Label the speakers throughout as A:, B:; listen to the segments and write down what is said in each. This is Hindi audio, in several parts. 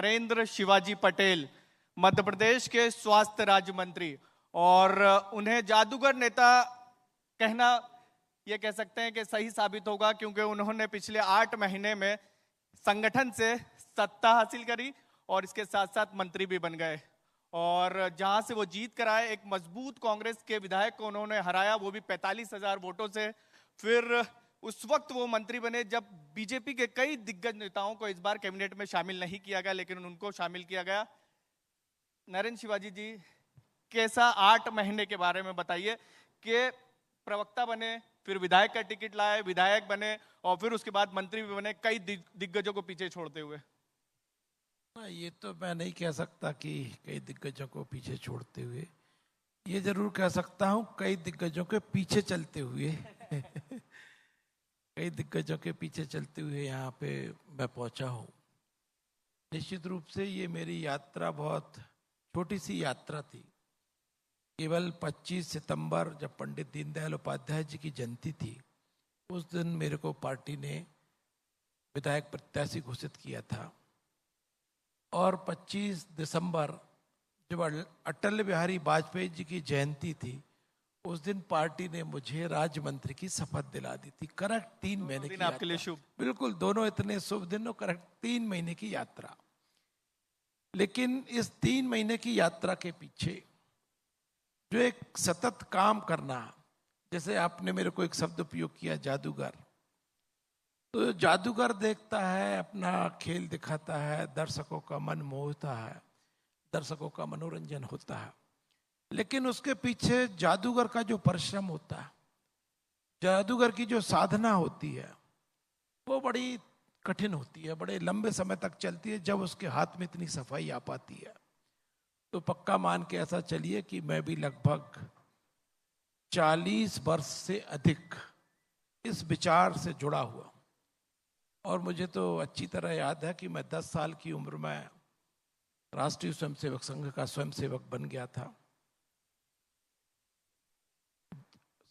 A: नरेंद्र शिवाजी पटेल, मध्य प्रदेश के स्वास्थ्य राज्य मंत्री, और उन्हें जादूगर नेता कहना ये कह सकते हैं कि सही साबित होगा, क्योंकि उन्होंने पिछले 8 महीने में संगठन से सत्ता हासिल करी और इसके साथ साथ मंत्री भी बन गए। और जहां से वो जीत कर आए, एक मजबूत कांग्रेस के विधायक को उन्होंने हराया, वो भी 45,000 वोटों से। फिर उस वक्त वो मंत्री बने जब बीजेपी के कई दिग्गज नेताओं को इस बार कैबिनेट में शामिल नहीं किया गया, लेकिन उनको शामिल किया गया। नरेंद्र शिवाजी जी, कैसा 8 महीने के बारे में बताइए कि प्रवक्ता बने, फिर विधायक का टिकट लाए, विधायक बने और फिर उसके बाद मंत्री भी बने, कई दिग्गजों को पीछे छोड़ते हुए।
B: ये तो मैं नहीं कह सकता कि कई दिग्गजों को पीछे छोड़ते हुए, ये जरूर कह सकता हूं कई दिग्गजों के पीछे चलते हुए कई दिग्गजों के पीछे चलते हुए यहाँ पे मैं पहुंचा हूँ। निश्चित रूप से ये मेरी यात्रा बहुत छोटी सी यात्रा थी। केवल 25 सितंबर जब पंडित दीनदयाल उपाध्याय जी की जयंती थी, उस दिन मेरे को पार्टी ने विधायक प्रत्याशी घोषित किया था, और 25 दिसंबर जब अटल बिहारी वाजपेयी जी की जयंती थी, उस दिन पार्टी ने मुझे राज्य मंत्री की शपथ दिला दी थी। करेक्ट 3 महीने की
A: आपके लिए शुभ।
B: बिल्कुल, दोनों इतने शुभ दिन और करेक्ट 3 महीने की यात्रा। लेकिन इस 3 महीने की यात्रा के पीछे जो एक सतत काम करना, जैसे आपने मेरे को एक शब्द उपयोग किया जादूगर, तो जादूगर देखता है, अपना खेल दिखाता है, दर्शकों का मन मोहता है, दर्शकों का मनोरंजन होता है, लेकिन उसके पीछे जादूगर का जो परिश्रम होता है, जादूगर की जो साधना होती है, वो बड़ी कठिन होती है, बड़े लंबे समय तक चलती है, जब उसके हाथ में इतनी सफाई आ पाती है। तो पक्का मान के ऐसा चलिए कि मैं भी लगभग 40 वर्ष से अधिक इस विचार से जुड़ा हुआ। और मुझे तो अच्छी तरह याद है कि मैं 10 साल की उम्र में राष्ट्रीय स्वयंसेवक संघ का स्वयंसेवक बन गया था।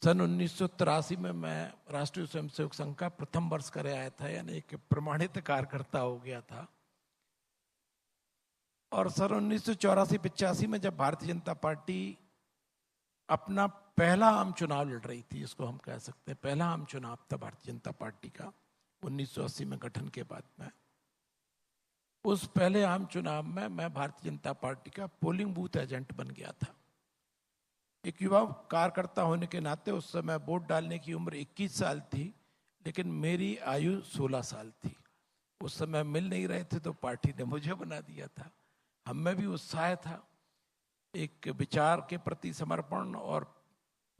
B: सन 1983 में मैं राष्ट्रीय स्वयंसेवक संघ का प्रथम वर्ष करे आया था, यानी एक प्रमाणित कार्यकर्ता हो गया था। और सन 1984-85 में जब भारतीय जनता पार्टी अपना पहला आम चुनाव लड़ रही थी, इसको हम कह सकते हैं पहला आम चुनाव था भारतीय जनता पार्टी का 1980 में गठन के बाद में, उस पहले आम चुनाव में मैं भारतीय जनता पार्टी का पोलिंग बूथ एजेंट बन गया था। एक युवा कार्यकर्ता होने के नाते उस समय वोट डालने की उम्र 21 साल थी, लेकिन मेरी आयु 16 साल थी। उस समय मिल नहीं रहे थे तो पार्टी ने मुझे बना दिया था। हम में भी उत्साह था, एक विचार के प्रति समर्पण, और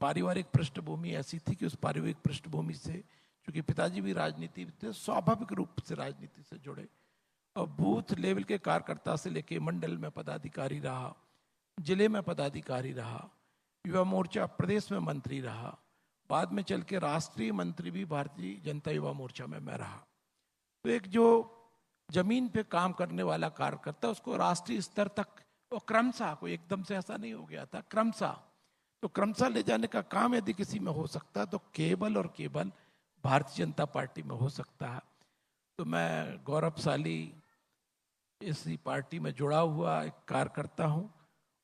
B: पारिवारिक पृष्ठभूमि ऐसी थी कि उस पारिवारिक पृष्ठभूमि से, क्योंकि पिताजी भी राजनीति थे, स्वाभाविक रूप से राजनीति से जुड़े, और बूथ लेवल के कार्यकर्ता से लेके मंडल में पदाधिकारी रहा, जिले में पदाधिकारी रहा, युवा मोर्चा प्रदेश में मंत्री रहा, बाद में चल के राष्ट्रीय मंत्री भी भारतीय जनता युवा मोर्चा में मैं रहा। तो एक जो जमीन पे काम करने वाला कार्यकर्ता, उसको राष्ट्रीय स्तर तक, और क्रमशः, कोई एकदम से ऐसा नहीं हो गया था, क्रमशः, तो क्रमशः ले जाने का काम यदि किसी में हो सकता है तो केवल और केवल भारतीय जनता पार्टी में हो सकता है। तो मैं गौरवशाली इसी पार्टी में जुड़ा हुआ एक कार्यकर्ता हूँ।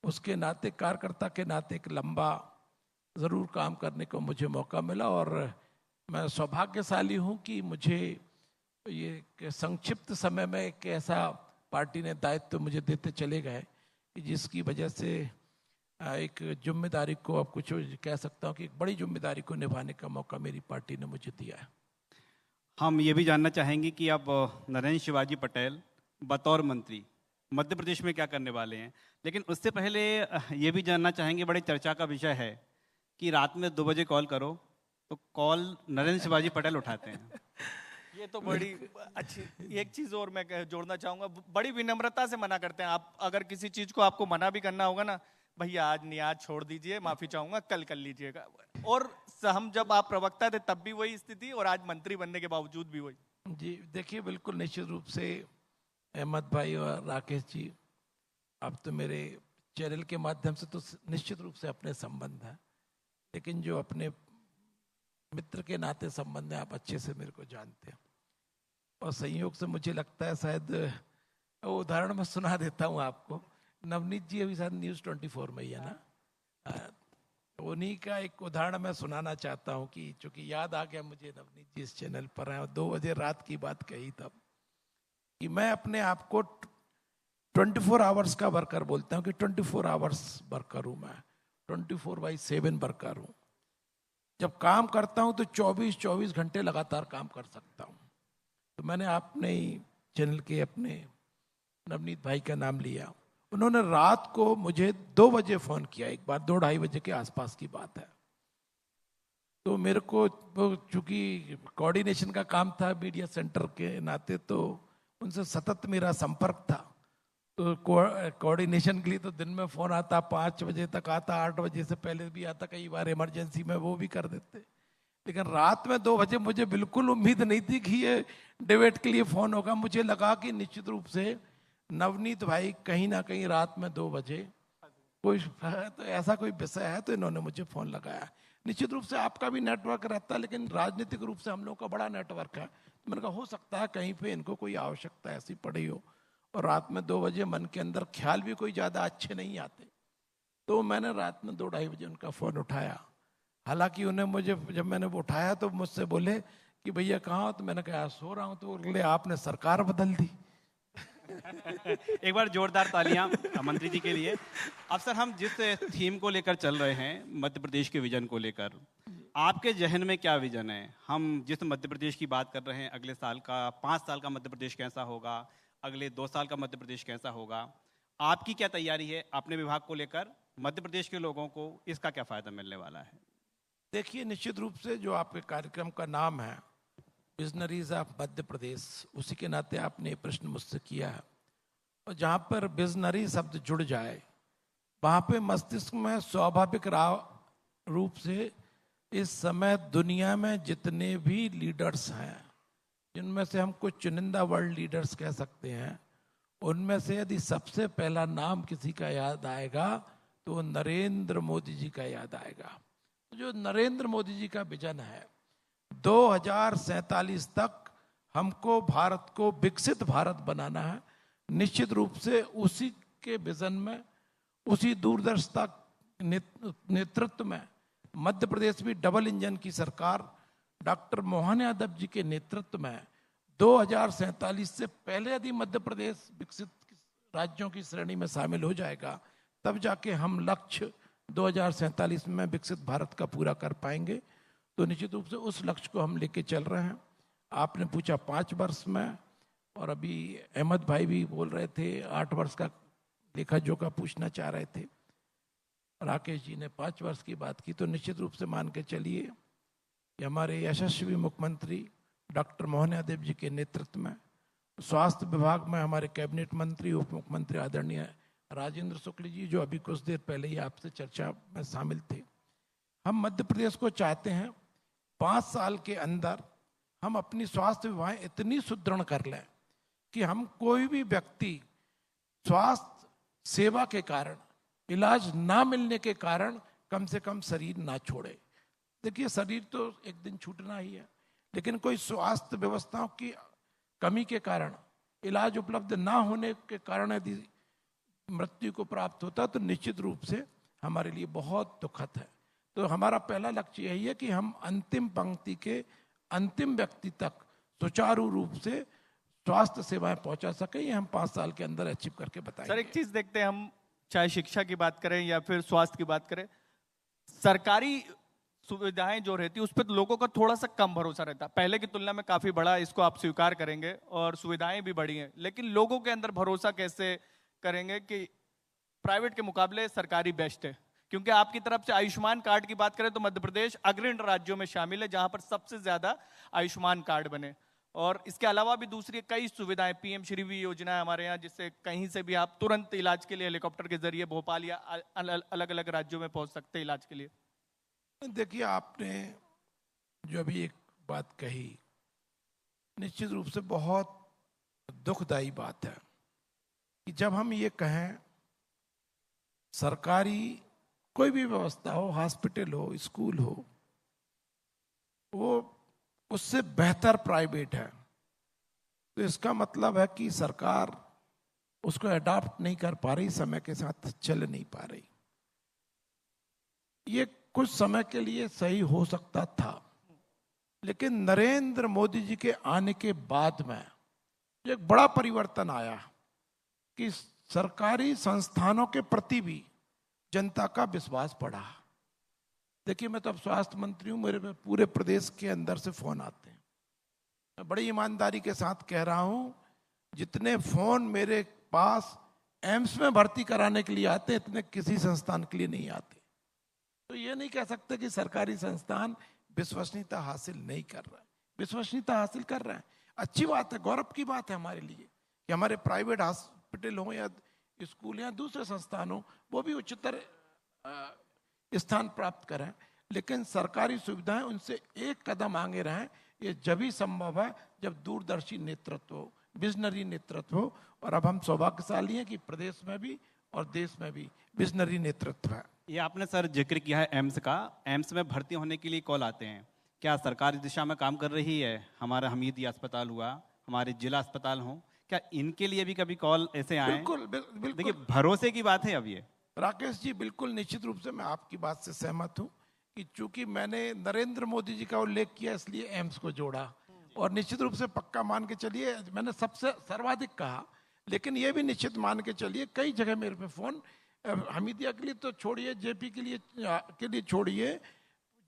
B: उसके नाते, कार्यकर्ता के नाते, एक लंबा जरूर काम करने को मुझे मौका मिला, और मैं सौभाग्यशाली हूँ कि मुझे ये संक्षिप्त समय में एक ऐसा पार्टी ने दायित्व मुझे देते चले गए कि जिसकी वजह से एक जिम्मेदारी को, अब कुछ कह सकता हूँ कि एक बड़ी जिम्मेदारी को निभाने का मौका मेरी पार्टी ने मुझे दिया है।
C: हम ये भी जानना चाहेंगे कि आप नरेंद्र शिवाजी पटेल बतौर मंत्री मध्य प्रदेश में क्या करने वाले हैं, लेकिन उससे पहले ये भी जानना चाहेंगे, बड़े चर्चा का विषय है कि रात में 2 बजे कॉल करो तो कॉल नरेंद्र शिवाजी पटेल उठाते हैं।
A: ये तो बड़ी अच्छी। एक चीज और मैं जोड़ना चाहूंगा, बड़ी विनम्रता से मना करते हैं। आप अगर किसी चीज को आपको मना भी करना होगा ना, भैया आज नहीं, आज छोड़ दीजिए, माफी चाहूंगा, कल कर लीजिएगा। और हम जब आप प्रवक्ता थे तब भी वही स्थिति, और आज मंत्री बनने के बावजूद भी वही।
B: जी देखिए, बिल्कुल निश्चित रूप से अहमद भाई और राकेश जी, अब तो मेरे चैनल के माध्यम से तो निश्चित रूप से अपने संबंध है, लेकिन जो अपने मित्र के नाते संबंध है, आप अच्छे से मेरे को जानते हैं। और संयोग से मुझे लगता है शायद वो उदाहरण मैं सुना देता हूँ आपको। नवनीत जी अभी शायद न्यूज़ 24 में ही है ना, उन्हीं का एक उदाहरण मैं सुनाना चाहता हूँ कि चूंकि याद आ गया मुझे, नवनीत जी इस चैनल पर हैं और 2 बजे रात की बात कही तब, कि मैं अपने आप को 24 आवर्स का वर्कर बोलता हूँ कि 24 आवर्स वर्कर हूँ मैं, 24/7 वर्कर हूँ। जब काम करता हूँ तो 24 घंटे लगातार काम कर सकता हूँ। तो मैंने अपने ही चैनल के अपने नवनीत भाई का नाम लिया, उन्होंने रात को मुझे 2 बजे फोन किया, एक बार 2-2:30 बजे के आसपास की बात है। तो मेरे को चूंकि कोऑर्डिनेशन का काम था मीडिया सेंटर के नाते, तो उनसे सतत मेरा संपर्क था। तो कोऑर्डिनेशन के लिए तो दिन में फोन आता, 5 बजे तक आता, 8 बजे से पहले भी आता, कई बार इमरजेंसी में वो भी कर देते। लेकिन रात में 2 बजे मुझे बिल्कुल उम्मीद नहीं थी कि ये डिबेट के लिए फोन होगा। मुझे लगा कि निश्चित रूप से नवनीत भाई कहीं ना कहीं रात में 2 बजे कोई तो ऐसा कोई विषय है, तो इन्होंने मुझे फोन लगाया। निश्चित रूप से आपका भी नेटवर्क रहता है, लेकिन राजनीतिक रूप से हम लोग का बड़ा नेटवर्क है। तो मैंने कहा हो सकता है कहीं पे इनको कोई आवश्यकता ऐसी पड़ी हो, और रात में 2 बजे मन के अंदर ख्याल भी कोई ज्यादा अच्छे नहीं आते। तो मैंने रात में 2-2:30 बजे उनका फोन उठाया। हालांकि उन्हें मुझे जब मैंने वो उठाया तो मुझसे बोले कि भैया कहाँ हो, तो मैंने कहा सो रहा हूँ। तो बोले आपने सरकार बदल दी।
C: एक बार जोरदार तालियां मंत्री जी के लिए। अब सर, हम जिस थीम को लेकर चल रहे हैं, मध्य प्रदेश के विजन को लेकर, आपके जहन में क्या विजन है? हम जिस मध्य प्रदेश की बात कर रहे हैं, अगले साल का 5 साल का मध्य प्रदेश कैसा होगा, अगले 2 साल का मध्य प्रदेश कैसा होगा, आपकी क्या तैयारी है अपने विभाग को लेकर? मध्य प्रदेश के लोगों को इसका क्या फायदा मिलने वाला है?
B: देखिए, निश्चित रूप से जो आपके कार्यक्रम का नाम है विजनरीज ऑफ मध्य प्रदेश, उसी के नाते आपने ये प्रश्न मुझसे किया है। और जहाँ पर विजनरी शब्द जुड़ जाए, वहाँ पे मस्तिष्क में स्वाभाविक रूप से इस समय दुनिया में जितने भी लीडर्स हैं, जिनमें से हम कुछ चुनिंदा वर्ल्ड लीडर्स कह सकते हैं, उनमें से यदि सबसे पहला नाम किसी का याद आएगा तो नरेंद्र मोदी जी का याद आएगा। जो नरेंद्र मोदी जी का विजन है, 2047 तक हमको भारत को विकसित भारत बनाना है। निश्चित रूप से उसी के विजन में, उसी दूरदर्शिता नेतृत्व में मध्य प्रदेश भी डबल इंजन की सरकार डॉक्टर मोहन यादव जी के नेतृत्व में 2047 से पहले यदि मध्य प्रदेश विकसित राज्यों की श्रेणी में शामिल हो जाएगा, तब जाके हम लक्ष्य 2047 में विकसित भारत का पूरा कर पाएंगे। तो निश्चित रूप से उस लक्ष्य को हम लेके चल रहे हैं। आपने पूछा 5 वर्ष में, और अभी अहमद भाई भी बोल रहे थे 8 वर्ष का लेखा जोखा पूछना चाह रहे थे। राकेश जी ने 5 वर्ष की बात की। तो निश्चित रूप से मान के चलिए कि हमारे यशस्वी मुख्यमंत्री डॉक्टर मोहन यादव जी के नेतृत्व में स्वास्थ्य विभाग में हमारे कैबिनेट मंत्री, उप मुख्यमंत्री आदरणीय राजेंद्र शुक्ल जी, जो अभी कुछ देर पहले ही आपसे चर्चा में शामिल थे, हम मध्य प्रदेश को चाहते हैं 5 साल के अंदर हम अपनी स्वास्थ्य विभाग इतनी सुदृढ़ कर लें कि हम कोई भी व्यक्ति स्वास्थ्य सेवा के कारण, इलाज ना मिलने के कारण कम से कम शरीर ना छोड़े। देखिए, शरीर तो एक दिन छूटना ही है, लेकिन कोई स्वास्थ्य व्यवस्थाओं की कमी के कारण, इलाज उपलब्ध ना होने के कारण यदि मृत्यु को प्राप्त होता तो निश्चित रूप से हमारे लिए बहुत दुखद है। तो हमारा पहला लक्ष्य यही है कि हम अंतिम पंक्ति के अंतिम व्यक्ति तक सुचारू रूप से स्वास्थ्य सेवाएं पहुंचा सके। ये हम 5 साल के अंदर अचीव करके बताएंगे।
A: सर, एक चीज देखते हैं हम, चाहे शिक्षा की बात करें या फिर स्वास्थ्य की बात करें, सरकारी सुविधाएं जो रहती है उस पर लोगों का थोड़ा सा कम भरोसा रहता है। पहले की तुलना में काफी बड़ा, इसको आप स्वीकार करेंगे, और सुविधाएं भी बढ़ी हैं, लेकिन लोगों के अंदर भरोसा कैसे करेंगे कि प्राइवेट के मुकाबले सरकारी बेस्ट है? क्योंकि आपकी तरफ से आयुष्मान कार्ड की बात करें तो मध्य प्रदेश अग्रणी राज्यों में शामिल है जहां पर सबसे ज्यादा आयुष्मान कार्ड बने, और इसके अलावा भी दूसरी कई सुविधाएं, पीएम श्री भी योजना है हमारे यहाँ, जिससे कहीं से भी आप तुरंत इलाज के लिए हेलीकॉप्टर के जरिए भोपाल या अलग अलग राज्यों में पहुंच सकते हैं इलाज के लिए।
B: देखिए, आपने जो अभी एक बात कही, निश्चित रूप से बहुत दुखदाई बात है कि जब हम ये कहें सरकारी कोई भी व्यवस्था हो, हॉस्पिटल हो, स्कूल हो, वो उससे बेहतर प्राइवेट है, तो इसका मतलब है कि सरकार उसको अडॉप्ट नहीं कर पा रही, समय के साथ चल नहीं पा रही। ये कुछ समय के लिए सही हो सकता था, लेकिन नरेंद्र मोदी जी के आने के बाद में एक बड़ा परिवर्तन आया कि सरकारी संस्थानों के प्रति भी जनता का विश्वास बढ़ा। देखिए, मैं तो अब स्वास्थ्य मंत्री हूं, मेरे पे पूरे प्रदेश के अंदर से फोन आते हैं। मैं बड़ी ईमानदारी के साथ कह रहा हूं, जितने फोन मेरे पास एम्स में भर्ती कराने के लिए आते हैं, इतने किसी संस्थान के लिए नहीं आते। तो ये नहीं कह सकते कि सरकारी संस्थान विश्वसनीयता हासिल नहीं कर रहा है, विश्वसनीयता हासिल कर रहा है। अच्छी बात है, गौरव की बात है हमारे लिए कि हमारे प्राइवेट हॉस्पिटल हो या स्कूल या दूसरे संस्थान हो, वो भी उच्चतर स्थान प्राप्त करें, लेकिन सरकारी सुविधाएं उनसे एक कदम आगे रहें। ये जब ही संभव है जब दूरदर्शी नेतृत्व हो, विजनरी नेतृत्व हो, और अब हम सौभाग्यशाली हैं कि प्रदेश में भी और देश में भी विजनरी नेतृत्व है।
C: ये आपने सर जिक्र किया है एम्स का। एम्स में भर्ती होने के लिए कॉल आते हैं, क्या सरकार इस दिशा में काम कर रही है? हमारा हमीदिया अस्पताल हुआ, हमारे जिला अस्पताल हो, क्या इनके लिए भी कभी कॉल ऐसे आए?
B: बिल्कुल बिल्कुल।
C: देखिए, भरोसे की बात है। अब ये
B: राकेश जी, बिल्कुल निश्चित रूप से मैं आपकी बात से सहमत हूं कि चूंकि मैंने नरेंद्र मोदी जी का उल्लेख किया, इसलिए एम्स को जोड़ा, और निश्चित रूप से पक्का मान के चलिए, मैंने सबसे सर्वाधिक कहा, लेकिन ये भी निश्चित मान के चलिए कई जगह मेरे पे फोन, हमीदिया के लिए तो छोड़िए, जेपी के लिए छोड़िए,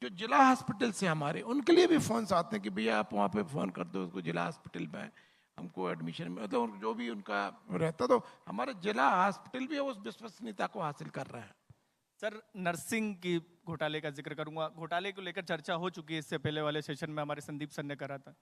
B: जो जिला हॉस्पिटल से हमारे, उनके लिए भी फोन आते हैं कि भैया आप वहाँ पे फोन कर दो उसको, जिला हॉस्पिटल में हमको एडमिशन में, तो जो भी उनका रहता, तो हमारे जिला हॉस्पिटल भी उस विश्वसनीयता को हासिल कर रहे हैं।
A: सर, नर्सिंग की घोटाले का जिक्र करूंगा। घोटाले को लेकर चर्चा हो चुकी है, इससे पहले वाले सेशन में हमारे संदीप सर ने करा था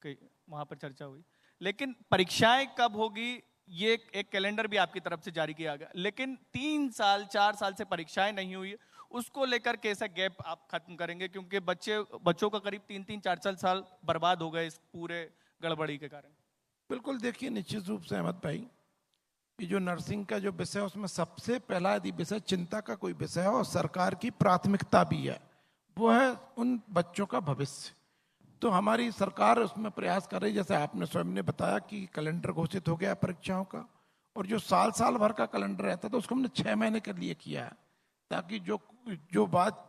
A: कि वहां पर चर्चा हुई, लेकिन परीक्षाएं कब होगी ये एक कैलेंडर भी आपकी तरफ से जारी किया गया, लेकिन 3-4 साल से परीक्षाएं नहीं हुई, उसको लेकर कैसा गैप आप खत्म करेंगे? क्योंकि बच्चों का करीब 3-4 साल बर्बाद हो गए इस पूरे गड़बड़ी के कारण।
B: बिल्कुल, देखिए निश्चित रूप से अहमद भाई, ये जो नर्सिंग का जो विषय है, उसमें सबसे पहला यदि विषय चिंता का कोई विषय है और सरकार की प्राथमिकता भी है, वो है उन बच्चों का भविष्य। तो हमारी सरकार उसमें प्रयास कर रही, जैसे आपने स्वयं ने बताया कि कैलेंडर घोषित हो गया परीक्षाओं का, और जो साल भर का कैलेंडर रहता था उसको हमने 6 महीने के लिए किया है, ताकि जो बात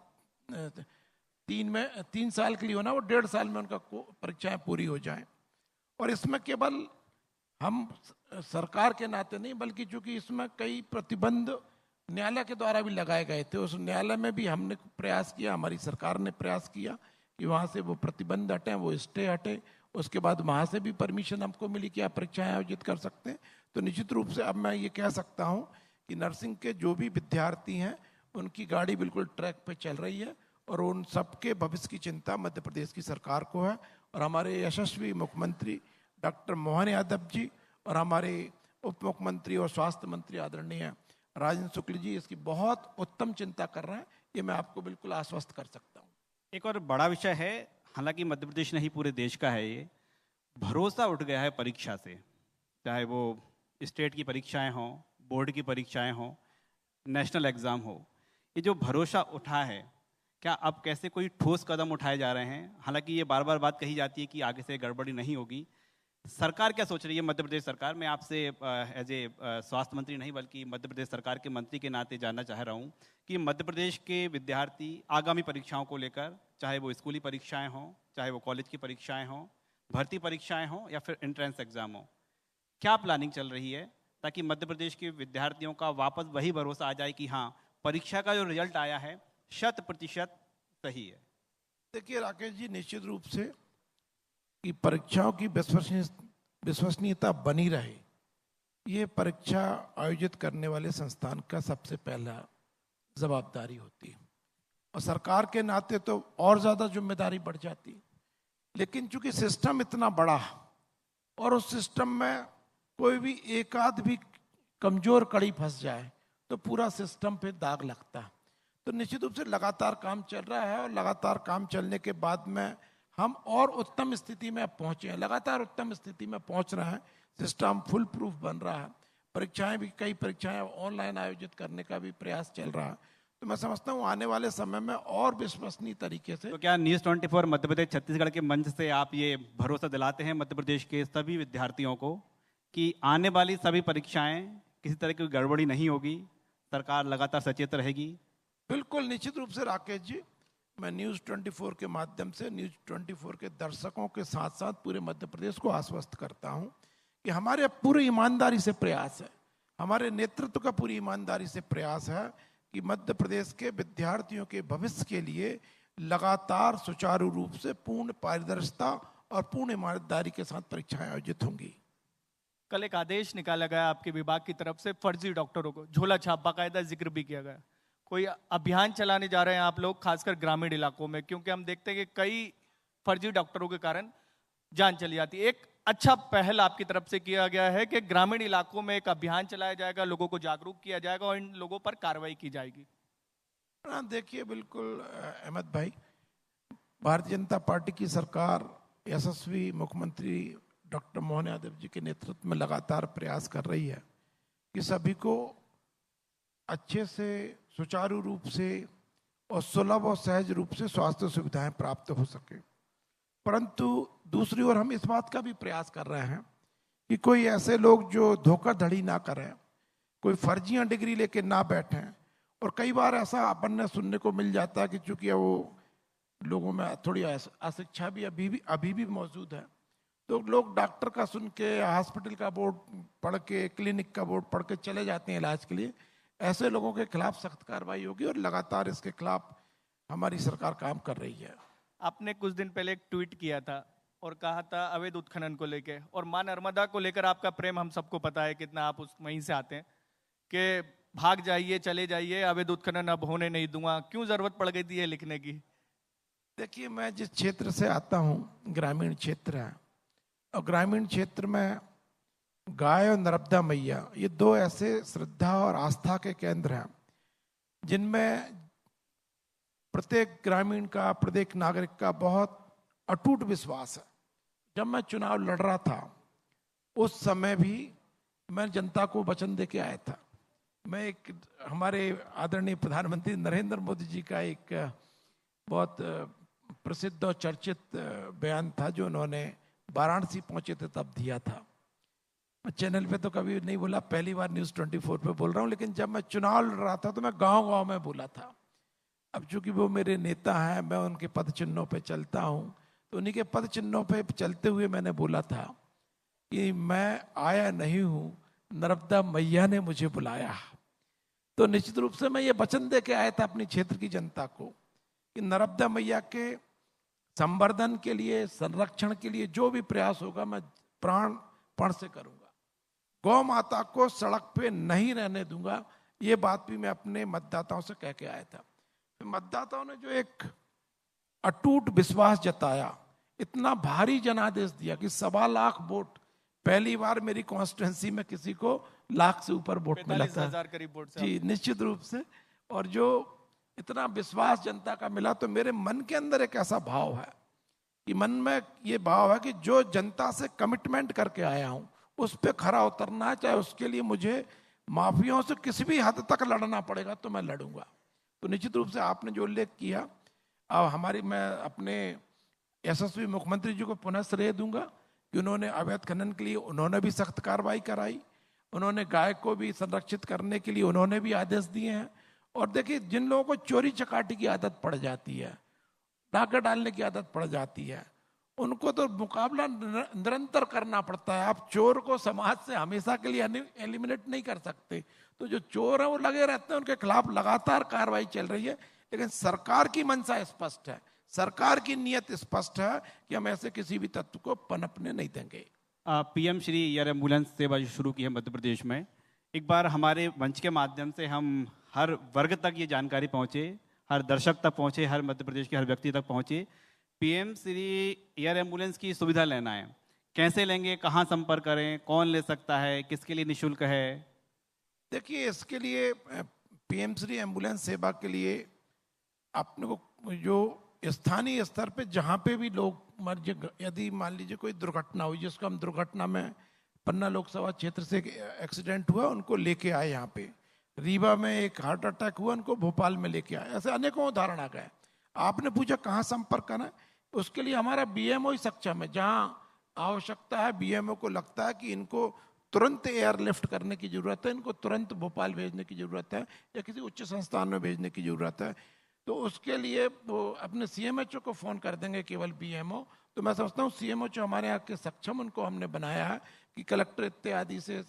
B: 3 साल के लिए होना, वो 1.5 साल में उनका परीक्षाएं पूरी हो जाएं। और इसमें केवल हम सरकार के नाते नहीं, बल्कि चूंकि इसमें कई प्रतिबंध न्यायालय के द्वारा भी लगाए गए थे, उस न्यायालय में भी हमने प्रयास किया, हमारी सरकार ने प्रयास किया कि वहाँ से वो प्रतिबंध हटे, वो स्टे हटे। उसके बाद वहाँ से भी परमिशन हमको मिली कि आप परीक्षाएं आयोजित कर सकते हैं। तो निश्चित रूप से अब मैं ये कह सकता हूँ कि नर्सिंग के जो भी विद्यार्थी हैं, उनकी गाड़ी बिल्कुल ट्रैक पे चल रही है, और उन सबके भविष्य की चिंता मध्य प्रदेश की सरकार को है। और हमारे यशस्वी मुख्यमंत्री डॉक्टर मोहन यादव जी और हमारे उप मुख्यमंत्री और स्वास्थ्य मंत्री आदरणीय राजेंद्र शुक्ल जी इसकी बहुत उत्तम चिंता कर रहे हैं, ये मैं आपको बिल्कुल आश्वस्त कर सकता हूँ।
C: एक और बड़ा विषय है, हालांकि मध्य प्रदेश नहीं पूरे देश का है, ये भरोसा उठ गया है परीक्षा से, चाहे वो स्टेट की परीक्षाएं हों, बोर्ड की परीक्षाएं हों, नेशनल एग्जाम हो। ये जो भरोसा उठा है, क्या अब कैसे कोई ठोस कदम उठाए जा रहे हैं? हालांकि ये बार बार बात कही जाती है कि आगे से गड़बड़ी नहीं होगी। सरकार क्या सोच रही है, मध्य प्रदेश सरकार? मैं आपसे एज ए स्वास्थ्य मंत्री नहीं बल्कि मध्य प्रदेश सरकार के मंत्री के नाते जानना चाह रहा हूं कि मध्य प्रदेश के विद्यार्थी आगामी परीक्षाओं को लेकर, चाहे वो स्कूली परीक्षाएं हों, चाहे वो कॉलेज की परीक्षाएं हों, भर्ती परीक्षाएं हों या फिर एंट्रेंस एग्जाम हो, क्या प्लानिंग चल रही है ताकि मध्य प्रदेश के विद्यार्थियों का वापस वही भरोसा आ जाए कि हाँ, परीक्षा का जो रिजल्ट आया है 100% सही है?
B: देखिए राकेश जी, निश्चित रूप से कि परीक्षाओं की विश्वसनीयता बनी रहे, ये परीक्षा आयोजित करने वाले संस्थान का सबसे पहला जवाबदारी होती है, और सरकार के नाते तो और ज्यादा जिम्मेदारी बढ़ जाती। लेकिन चूंकि सिस्टम इतना बड़ा और उस सिस्टम में कोई भी एक आध भी कमजोर कड़ी फंस जाए तो पूरा सिस्टम पे दाग लगता है। तो निश्चित रूप से लगातार काम चल रहा है, और लगातार काम चलने के बाद में हम और उत्तम स्थिति में पहुंचे हैं, लगातार उत्तम स्थिति में पहुंच रहे हैं। सिस्टम फुल प्रूफ बन रहा है, परीक्षाएं भी, कई परीक्षाएं ऑनलाइन आयोजित करने का भी प्रयास चल रहा है। तो मैं समझता हूँ आने वाले समय में और विश्वसनीय तरीके से।
C: तो क्या न्यूज़ 24 मध्य प्रदेश छत्तीसगढ़ के मंच से आप ये भरोसा दिलाते हैं मध्य प्रदेश के सभी विद्यार्थियों को कि आने वाली सभी परीक्षाएं किसी तरह की गड़बड़ी नहीं होगी, सरकार लगातार सचेत रहेगी?
B: बिल्कुल निश्चित रूप से राकेश जी, मैं न्यूज़ 24 के माध्यम से न्यूज़ 24 के दर्शकों के साथ साथ पूरे मध्य प्रदेश को आश्वस्त करता हूं कि हमारे पूरी ईमानदारी से प्रयास है, हमारे नेतृत्व का पूरी ईमानदारी से प्रयास है कि मध्य प्रदेश के विद्यार्थियों के भविष्य के लिए लगातार सुचारू रूप से पूर्ण पारदर्शिता और पूर्ण ईमानदारी के साथ परीक्षाएं आयोजित होंगी।
A: कल एक आदेश निकाला गया आपके विभाग की तरफ से, फर्जी डॉक्टरों को झोला छाप बाकायदा जिक्र भी किया गया। कोई अभियान चलाने जा रहे हैं आप लोग, खासकर ग्रामीण इलाकों में, क्योंकि हम देखते हैं कि कई फर्जी डॉक्टरों के कारण जान चली जाती है। एक अच्छा पहल आपकी तरफ से किया गया है कि ग्रामीण इलाकों में एक अभियान चलाया जाएगा, लोगों को जागरूक किया जाएगा और इन लोगों पर कार्रवाई की जाएगी।
B: देखिए बिल्कुल अहमद भाई, भारतीय जनता पार्टी की सरकार यशस्वी मुख्यमंत्री डॉक्टर मोहन यादव जी के नेतृत्व में लगातार प्रयास कर रही है कि सभी को अच्छे से, सुचारू रूप से और सुलभ और सहज रूप से स्वास्थ्य सुविधाएं प्राप्त हो सके। परंतु दूसरी ओर हम इस बात का भी प्रयास कर रहे हैं कि कोई ऐसे लोग जो धोखाधड़ी ना करें, कोई फर्जियां डिग्री लेके ना बैठें। और कई बार ऐसा अपन ने सुनने को मिल जाता है कि चूंकि वो लोगों में थोड़ी अशिक्षा भी अभी भी मौजूद है, तो लोग डॉक्टर का सुन के, हॉस्पिटल का बोर्ड पढ़ के, क्लिनिक का बोर्ड पढ़ के चले जाते हैं इलाज के लिए। ऐसे लोगों के खिलाफ सख्त कार्रवाई होगी और लगातार इसके खिलाफ हमारी सरकार काम कर रही है।
A: आपने कुछ दिन पहले एक ट्वीट किया था और कहा था अवैध उत्खनन को लेकर, और मां नर्मदा को लेकर आपका प्रेम हम सबको पता है कितना, आप उस वहीं से आते हैं, कि भाग जाइए, चले जाइए, अवैध उत्खनन अब होने नहीं दूंगा। क्यों जरूरत पड़ गई थी ये लिखने की?
B: देखिए, मैं जिस क्षेत्र से आता हूँ ग्रामीण क्षेत्र है, और ग्रामीण क्षेत्र में गाय और नर्मदा मैया ये दो ऐसे श्रद्धा और आस्था के केंद्र हैं जिनमें प्रत्येक ग्रामीण का, प्रत्येक नागरिक का बहुत अटूट विश्वास है। जब मैं चुनाव लड़ रहा था उस समय भी मैं जनता को वचन दे के आया था। मैं एक, हमारे आदरणीय प्रधानमंत्री नरेंद्र मोदी जी का एक बहुत प्रसिद्ध और चर्चित बयान था जो उन्होंने वाराणसी पहुंचे थे तब दिया था। मैं चैनल पे तो कभी नहीं बोला, पहली बार न्यूज़ 24 पे बोल रहा हूँ, लेकिन जब मैं चुनाव लड़ रहा था तो मैं गांव-गांव में बोला था। अब चूंकि वो मेरे नेता हैं, मैं उनके पद चिन्हों पे चलता हूँ, तो उन्हीं के पद चिन्हों पे चलते हुए मैंने बोला था कि मैं आया नहीं हूँ, नर्मदा मैया ने मुझे बुलाया। तो निश्चित रूप से मैं ये वचन दे के आया था अपनी क्षेत्र की जनता को कि नर्मदा मैया के संवर्धन के लिए, संरक्षण के लिए जो भी प्रयास होगा मैं प्राणपण से करूंगा। गौ माता को सड़क पे नहीं रहने दूंगा, ये बात भी मैं अपने मतदाताओं से कह के आया था। मतदाताओं ने जो एक अटूट विश्वास जताया, इतना भारी जनादेश दिया कि 1.25 लाख वोट, पहली बार मेरी कॉन्स्टिट्यूंसी में किसी को लाख से ऊपर वोट मिला था।
A: 45,000 करीब वोट से।
B: जी, निश्चित रूप से। और जो इतना विश्वास जनता का मिला, तो मेरे मन के अंदर एक ऐसा भाव है कि मन में ये भाव है कि जो जनता से कमिटमेंट करके आया हूं उस पर खरा उतरना है, चाहे उसके लिए मुझे माफियाओं से किसी भी हद तक लड़ना पड़ेगा तो मैं लड़ूंगा। तो निश्चित रूप से आपने जो उल्लेख किया, अब मैं अपने यशस्वी मुख्यमंत्री जी को पुनः श्रेय दूंगा कि उन्होंने अवैध खनन के लिए उन्होंने भी सख्त कार्रवाई कराई, उन्होंने गाय को भी संरक्षित करने के लिए उन्होंने भी आदेश दिए हैं। और देखिए, जिन लोगों को चोरी चकाटी की आदत पड़ जाती है, डाका डालने की आदत पड़ जाती है, उनको तो मुकाबला निरंतर करना पड़ता है। आप चोर को समाज से हमेशा के लिए एलिमिनेट नहीं कर सकते। तो जो चोर हैं वो लगे रहते हैं, उनके खिलाफ लगातार कार्रवाई चल रही है। लेकिन सरकार की मंशा स्पष्ट है, सरकार की नीयत स्पष्ट है कि हम ऐसे किसी भी तत्व को पनपने नहीं देंगे।
C: पीएम श्री एयर एम्बुलेंस सेवा जो शुरू की है मध्य प्रदेश में, एक बार हमारे मंच के माध्यम से हम हर वर्ग तक ये जानकारी पहुंचे, हर दर्शक तक पहुंचे, हर मध्य प्रदेश के हर व्यक्ति तक पहुंचे। पीएम श्री एयर एम्बुलेंस की सुविधा लेना है, कैसे लेंगे, कहाँ संपर्क करें, कौन ले सकता है, किसके लिए निःशुल्क है?
B: देखिए, इसके लिए पीएम श्री एम्बुलेंस सेवा के लिए अपने को जो स्थानीय स्तर पे जहाँ पे भी लोग यदि मान लीजिए कोई दुर्घटना हुई, जिसको हम दुर्घटना में पन्ना लोकसभा क्षेत्र से एक्सीडेंट हुआ, उनको लेके आए यहाँ पे, रीवा में एक हार्ट अटैक हुआ, उनको भोपाल में लेके आए, ऐसे अनेकों उदाहरण आ गए। आपने पूछा कहाँ संपर्क करना है, उसके लिए हमारा बीएमओ ही सक्षम है। जहाँ आवश्यकता है, बीएमओ को लगता है कि इनको तुरंत एयरलिफ्ट करने की जरूरत है, इनको तुरंत भोपाल भेजने की जरूरत है या किसी उच्च संस्थान में भेजने की जरूरत है। तो उसके लिए वो अपने सीएमएचओ को फोन कर देंगे, केवल बीएमओ। तो मैं समझता हूँ सीएमएचओ हमारे यहाँ के सक्षम, उनको हमने बनाया है कि कलेक्टर इत्यादि से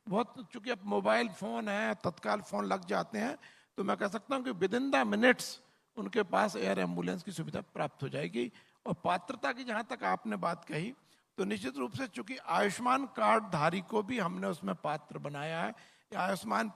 B: बहुत, चूंकि अब मोबाइल फोन है, तत्काल फोन लग जाते हैं, तो मैं कह सकता हूँ कि विद इन द मिनट्स उनके पास एयर एम्बुलेंस की सुविधा प्राप्त हो जाएगी। और पात्रता की जहाँ तक आपने बात कही, तो निश्चित रूप से चूंकि आयुष्मान कार्ड धारी को भी हमने उसमें पात्र बनाया है। आयुष्मान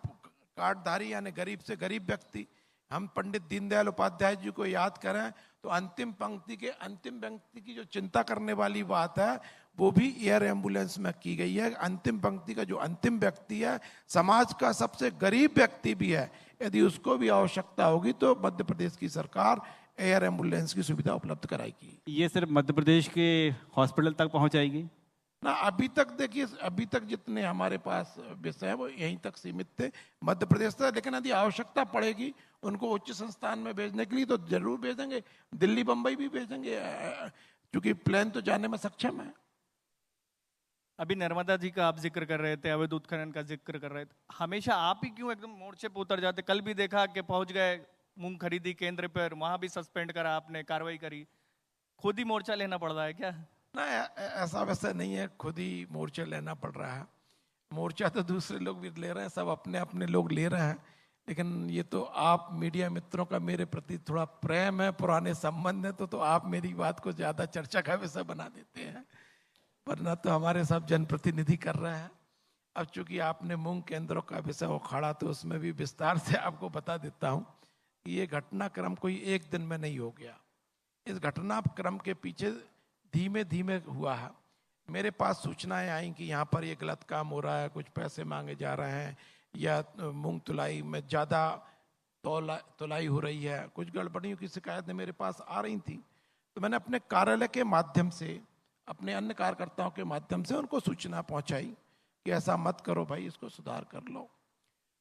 B: कार्ड धारी यानी गरीब से गरीब व्यक्ति, हम पंडित दीनदयाल उपाध्याय जी को याद करें तो अंतिम पंक्ति की जो चिंता करने वाली बात है वो भी एयर एम्बुलेंस में की गई है। अंतिम पंक्ति का जो अंतिम व्यक्ति है, समाज का सबसे गरीब व्यक्ति भी है, यदि उसको भी आवश्यकता होगी तो मध्य प्रदेश की सरकार एयर एम्बुलेंस की सुविधा उपलब्ध कराएगी।
C: ये सिर्फ मध्य प्रदेश के हॉस्पिटल तक पहुंच जाएगी
B: ना? अभी तक देखिए, अभी तक जितने हमारे पास विषय है वो यहीं तक सीमित थे, मध्य प्रदेश तक। लेकिन यदि आवश्यकता पड़ेगी उनको उच्च संस्थान में भेजने के लिए तो जरूर भेजेंगे, दिल्ली बंबई भी भेजेंगे, क्योंकि प्लेन तो जाने में सक्षम है।
A: अभी नर्मदा जी का आप जिक्र कर रहे थे, अवैध उत्खनन का जिक्र कर रहे थे, हमेशा आप ही क्यों एकदम मोर्चे पे उतर जाते? कल भी देखा कि पहुंच गए मूंग खरीदी केंद्र पर, वहां भी सस्पेंड करा आपने, कार्रवाई करी, खुद ही मोर्चा लेना पड़ रहा है क्या?
B: ना, ऐसा वैसा नहीं है खुद ही मोर्चा लेना पड़ रहा है। मोर्चा तो दूसरे लोग भी ले रहे हैं, सब अपने अपने लोग ले रहे हैं। लेकिन ये तो आप मीडिया मित्रों का मेरे प्रति थोड़ा प्रेम है, पुराने संबंध है, तो आप मेरी बात को ज्यादा चर्चा का विषय बना देते हैं, वरना तो हमारे सब जनप्रतिनिधि कर रहे हैं। अब चूंकि आपने मूंग केंद्रों का विषय उखाड़ा तो उसमें भी विस्तार से आपको बता देता हूँ कि ये घटनाक्रम कोई एक दिन में नहीं हो गया। इस घटनाक्रम के पीछे धीमे धीमे हुआ है। मेरे पास सूचनाएं आई कि यहाँ पर ये गलत काम हो रहा है, कुछ पैसे मांगे जा रहे हैं, या मूंग तुलाई में ज़्यादा तुलाई हो रही है, कुछ गड़बड़ियों की शिकायतें मेरे पास आ रही थी। तो मैंने अपने कार्यालय के माध्यम से, अपने अन्य कार्यकर्ताओं के माध्यम से उनको सूचना पहुंचाई कि ऐसा मत करो भाई, इसको सुधार कर लो।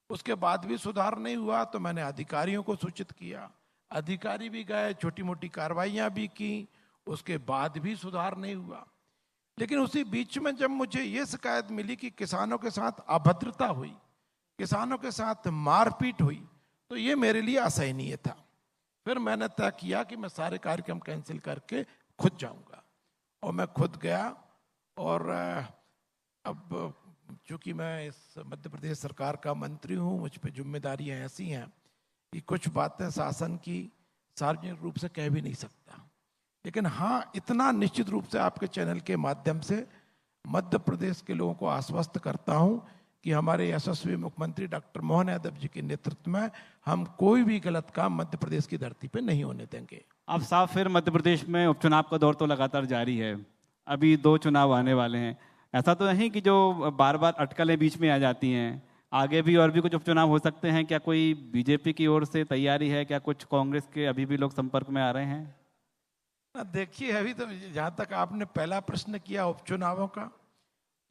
B: उसके बाद भी सुधार नहीं हुआ तो मैंने अधिकारियों को सूचित किया, अधिकारी भी गए, छोटी मोटी कार्रवाइयाँ भी की, उसके बाद भी सुधार नहीं हुआ। लेकिन उसी बीच में जब मुझे ये शिकायत मिली कि किसानों के साथ अभद्रता हुई, किसानों के साथ मारपीट हुई, तो ये मेरे लिए असहनीय था। फिर मैंने तय किया कि मैं सारे कार्यक्रम कैंसिल करके खुद जाऊंगा, और मैं खुद गया। और अब चूंकि मैं इस मध्य प्रदेश सरकार का मंत्री हूँ, मुझ पे जिम्मेदारियां ऐसी हैं कि कुछ बातें शासन की सार्वजनिक रूप से कह भी नहीं सकता। लेकिन हाँ, इतना निश्चित रूप से आपके चैनल के माध्यम से मध्य प्रदेश के लोगों को आश्वस्त करता हूं कि हमारे यशस्वी मुख्यमंत्री डॉक्टर मोहन यादव जी के नेतृत्व में हम कोई भी गलत काम मध्य प्रदेश की धरती पे नहीं होने देंगे।
C: अब साफ फिर मध्य प्रदेश में उपचुनाव का दौर तो लगातार जारी है, अभी 2 चुनाव आने वाले हैं। ऐसा तो नहीं कि जो बार बार अटकलें बीच में आ जाती हैं, आगे भी और भी कुछ उपचुनाव हो सकते हैं क्या? कोई बीजेपी की ओर से तैयारी है क्या? कुछ कांग्रेस के अभी भी लोग संपर्क में आ रहे हैं?
B: देखिए, अभी तो जहाँ तक आपने पहला प्रश्न किया उपचुनावों का,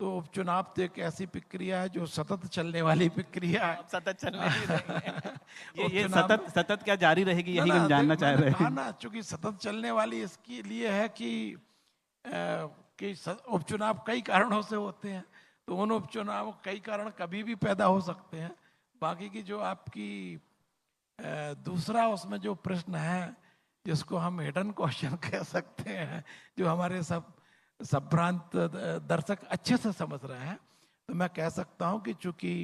B: तो उपचुनाव तो एक ऐसी प्रक्रिया है जो सतत चलने वाली प्रक्रिया है।
A: सतत चलने
C: ये सतत क्या जारी रहेगी, यही हम जानना चाह रहे हैं
B: ना। चूंकि सतत चलने वाली इसके लिए है कि उपचुनाव कई कारणों से होते हैं, तो उन उपचुनाव कई कारण कभी भी पैदा हो सकते हैं। बाकी की जो आपकी दूसरा उसमें जो प्रश्न है, जिसको हम हिडन क्वेश्चन कह सकते हैं, जो हमारे सब संभ्रांत दर्शक अच्छे से समझ रहे हैं, तो मैं कह सकता हूं कि चूंकि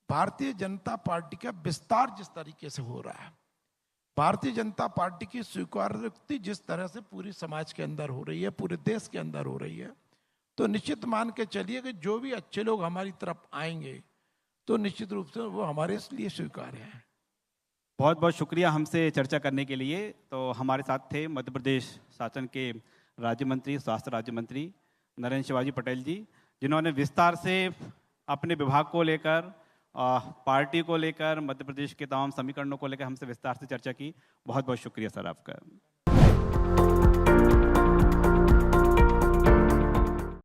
B: भारतीय जनता पार्टी का विस्तार जिस तरीके से हो रहा है, भारतीय जनता पार्टी की स्वीकारोक्ति जिस तरह से पूरी समाज के अंदर हो रही है, पूरे देश के अंदर हो रही है, तो निश्चित मान के चलिए कि जो भी अच्छे लोग हमारी तरफ आएंगे तो निश्चित रूप से वो हमारे लिए स्वीकार्य हैं।
C: बहुत बहुत शुक्रिया हमसे चर्चा करने के लिए। तो हमारे साथ थे मध्य प्रदेश शासन के राज्य मंत्री, स्वास्थ्य राज्य मंत्री नरेंद्र शिवाजी पटेल जी, जिन्होंने विस्तार से अपने विभाग को लेकर, पार्टी को लेकर, मध्य प्रदेश के तमाम समीकरणों को लेकर हमसे विस्तार से चर्चा की। बहुत बहुत शुक्रिया सर आपका।